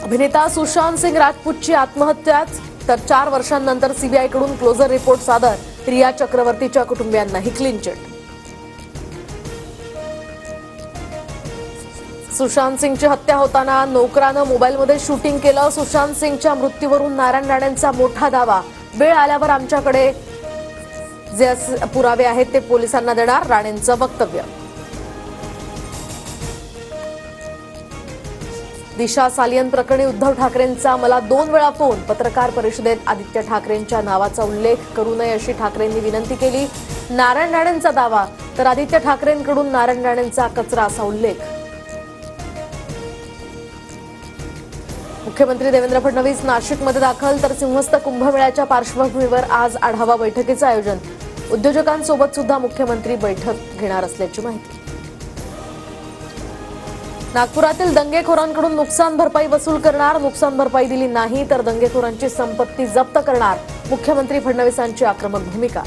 अभिनेता सुशांत सिंग राजपूतची आत्महत्याच तर 4 वर्षांनंतर सीबीआयकडून क्लोजर रिपोर्ट सादर. रिया चक्रवर्तीच्या कुटुंबियांनाही क्लीन चिट. सुशांत सिंगची हत्या होताना नोकरानं मोबाईलमध्ये शूटिंग केलं. सुशांत सिंगच्या मृत्यूवरून नारायण राणेंचा मोठा दावा. वेळ आल्यावर आमच्याकडे जे पुरावे आहेत ते पोलिसांना देणार, राणेंचं वक्तव्य. दिशा सालियन प्रकरणी उद्धव ठाकरेंचा मला 2 वेळा फोन. पत्रकार परिषदेत आदित्य ठाकरेंच्या नावाचा उल्लेख करू नये अशी ठाकरेंनी विनंती केली. नारायण राणेंचा दावा तर आदित्य ठाकरेंकडून नारायण राणेंचा कचरा असा उल्लेख. मुख्यमंत्री देवेंद्र फडणवीस नाशिकमध्ये दाखल तर सिंहस्थ कुंभमेळ्याच्या पार्श्वभूमीवर आज आढावा बैठकीचं आयोजन. उद्योजकांसोबत सुद्धा मुख्यमंत्री बैठक घेणार असल्याची माहिती. नागपुरातील दंगेखोरांकडून नुकसान भरपाई वसूल करणार. नुकसान भरपाई दिली नाही तर दंगेखोरांची संपत्ती जप्त करणार. मुख्यमंत्री फडणवीसांची आक्रमक भूमिका.